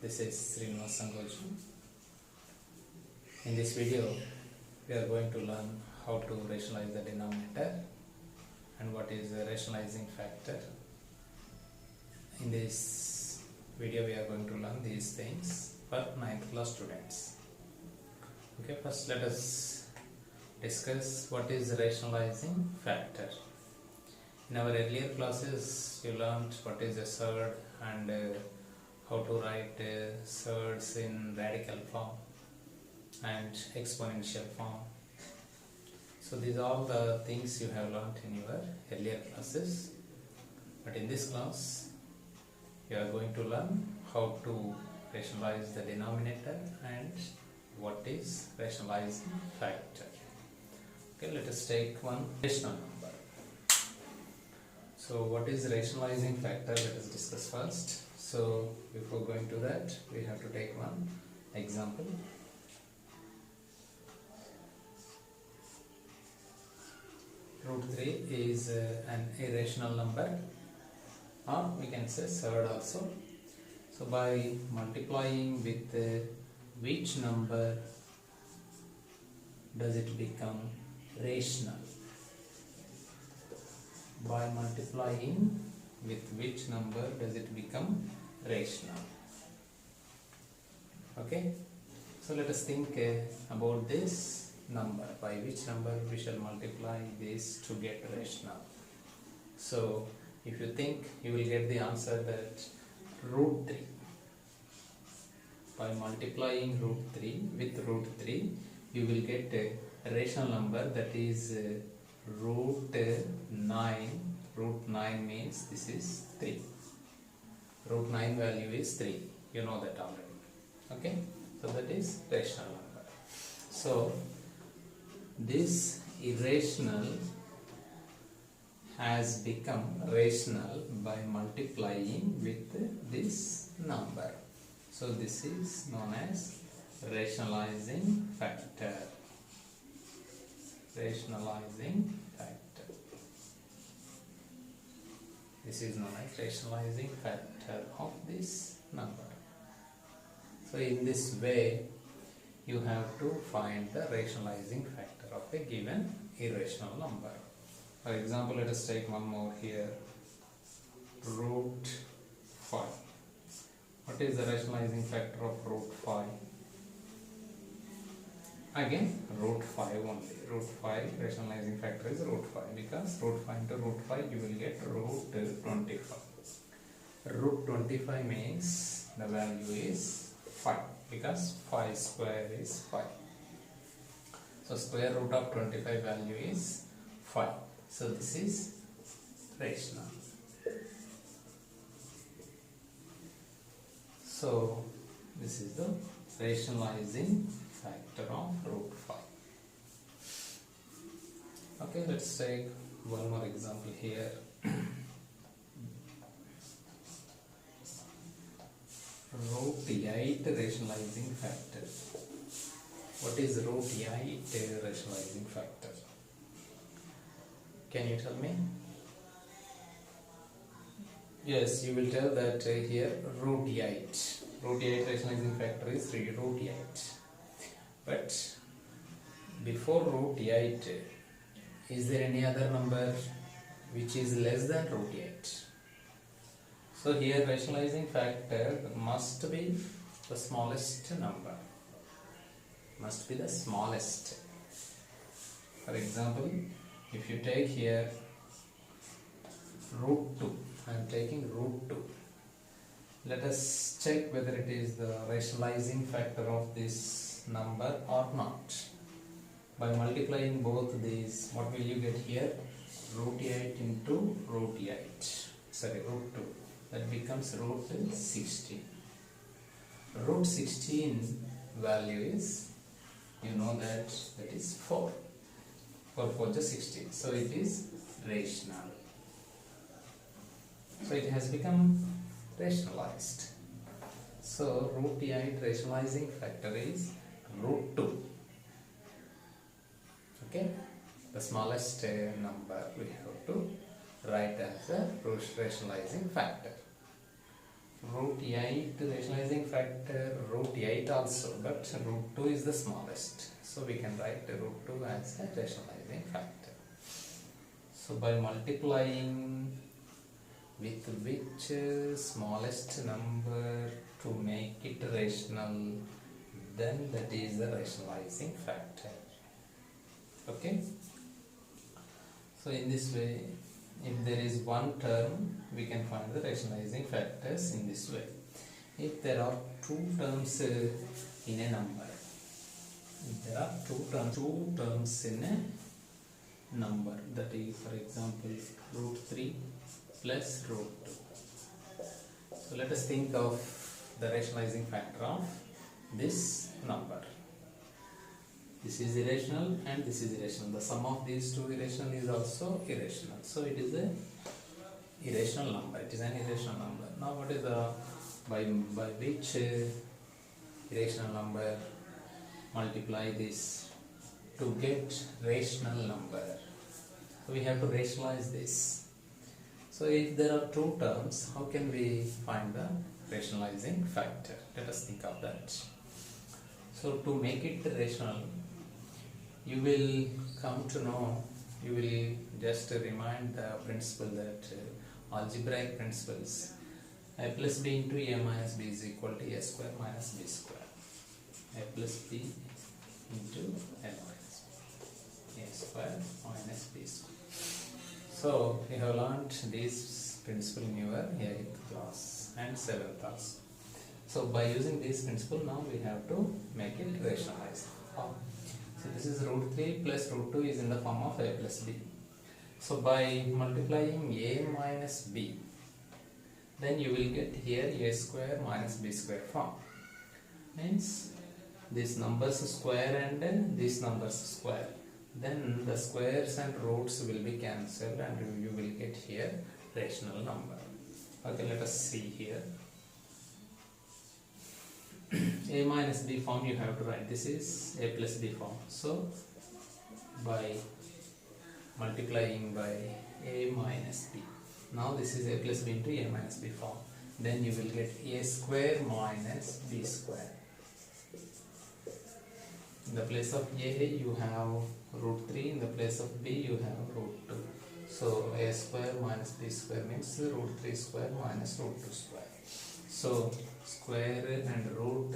This is Srinivas. In this video, we are going to learn how to rationalize the denominator and what is the rationalizing factor. In this video, we are going to learn these things for 9th class students. Okay, first let us discuss what is rationalizing factor. In our earlier classes, you learned what is a surd and how to write surds in radical form and exponential form. So these are all the things you have learned in your earlier classes. But in this class, you are going to learn how to rationalize the denominator and what is rationalizing factor. Okay, let us take one rational number. So what is rationalizing factor? Let us discuss first. So before going to that, we have to take one example. Root 3 is an irrational number, or we can say surd also. So by multiplying with which number does it become rational? By multiplying with which number does it become rational? Okay, so let us think about this number. By which number we shall multiply this to get rational? So if you think, you will get the answer that root 3. By multiplying root 3 with root 3, you will get a rational number, that is root 9. Root 9 means this is 3. Root 9 value is 3. You know that already. Okay, so that is rational number. So this irrational has become rational by multiplying with this number. So this is known as rationalizing factor. Rationalizing factor. This is known as rationalizing factor of this number. So in this way, you have to find the rationalizing factor of a given irrational number. For example, let us take one more here. Root 5. What is the rationalizing factor of root 5? Again, root 5 only. Root 5 rationalizing factor is root 5, because root 5 into root 5 you will get root 25. Root 25 means the value is 5, because 5 square is 5. So square root of 25 value is 5. So this is rational. So this is the rationalizing factor of root 5. Okay, let's take one more example here. Root 8 rationalizing factor. What is root 8 rationalizing factor? Can you tell me? Yes, you will tell that here root 8. Root 8 rationalizing factor is root 8. But before root 8, is there any other number which is less than root 8? So here rationalizing factor must be the smallest number. Must be the smallest. For example, if you take here root 2, I am taking root 2. Let us check whether it is the rationalizing factor of this number or not. By multiplying both these, what will you get here? Root 8 into root 8. Sorry, root 2. That becomes root 16. Root 16 value is, you know that is 4. 4 4 is 16. So it is rational. So it has become rationalized. So root 8 rationalizing factor is root 2. Okay, the smallest number we have to write as a rationalizing factor. root 8 rationalizing factor root 8 also, but root 2 is the smallest, so we can write root 2 as a rationalizing factor. So by multiplying with which smallest number to make it rational, then that is the rationalizing factor. Okay, so in this way, if there is one term, we can find the rationalizing factors in this way. If there are two terms in a number, if there are two terms in a number, that is, for example, root 3 plus root 2. So let us think of the rationalizing factor of this number. This is irrational and this is irrational. The sum of these two irrational is also irrational. So it is a irrational number. It is an irrational number. Now what is the by which irrational number multiply this to get rational number? So we have to rationalize this. So if there are two terms, how can we find the rationalizing factor? Let us think of that. So to make it rational, you will come to know, you will just remind the principle that algebraic principles, a plus b into a minus b is equal to a square minus b square. A plus b into a minus b, a square minus b square. So we have learned this principle in your 8th class and 7th class. So by using this principle, now we have to make it rationalized. So this is root 3 plus root 2 is in the form of a plus b. So by multiplying a minus b, then you will get here a square minus b square form. Means these numbers square and then these numbers square. Then the squares and roots will be cancelled and you will get here rational number. Okay, let us see here. A minus b form you have to write. This is a plus b form. So by multiplying by a minus b, now this is a plus b into a minus b form, then you will get a square minus b square. In the place of a you have root 3, in the place of b you have root 2. So a square minus b square means root 3 square minus root 2 square. So square and root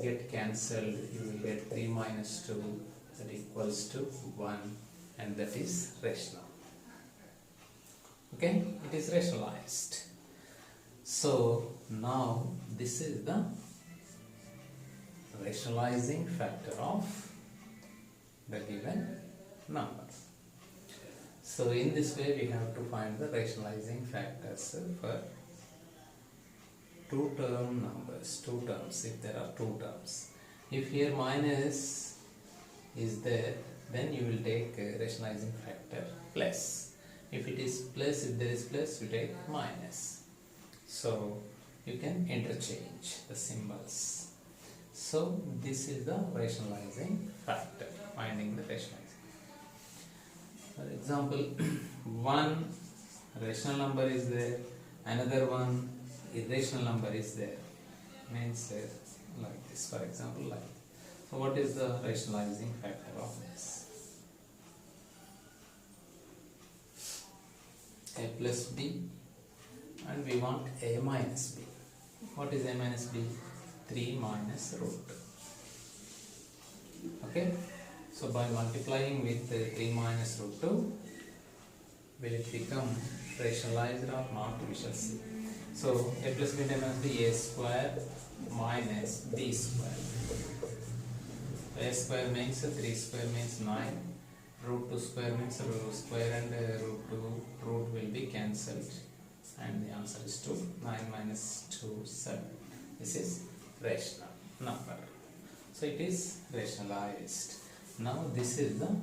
get cancelled, you will get 3 minus 2, that equals to 1, and that is rational. Okay, it is rationalized. So now this is the rationalizing factor of the given number. So in this way we have to find the rationalizing factors for two term numbers, two terms, if there are two terms. If here minus is there, then you will take rationalizing factor plus. If it is plus, if there is plus, you take minus. So you can interchange the symbols. So this is the rationalizing factor, finding the rationalizing. For example, one rational number is there, another one irrational number is there. Means like this, for example, like this. So what is the rationalizing factor of this? A plus b, and we want a minus b. What is a minus b? 3 minus root 2. Okay, so by multiplying with 3 minus root 2, will it become rationalized or not? We shall see. So a plus b minus b, a square minus b square. A square means 3 square means 9. Root 2 square means root square and root 2 root will be cancelled, and the answer is 2. 9 minus 2, 7. This is rational number. So it is rationalized. Now this is the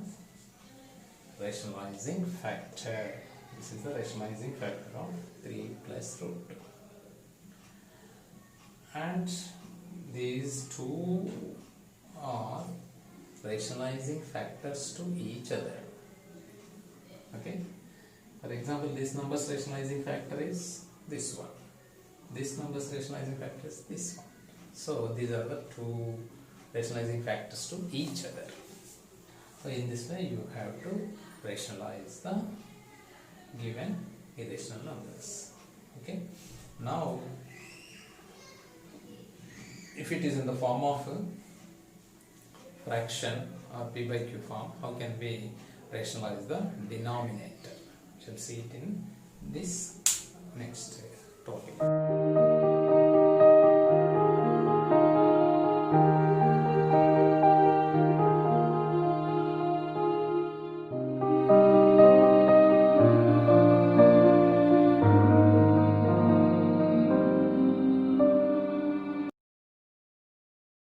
rationalizing factor. This is the rationalizing factor of 3 plus root 2. And these two are rationalizing factors to each other. Okay. For example, this number's rationalizing factor is this one. this number's rationalizing factor is this one. So these are the two rationalizing factors to each other. So in this way you have to rationalize the given irrational numbers. Okay. Now if it is in the form of a fraction or p by q form, how can we rationalize the denominator? We shall see it in this next topic.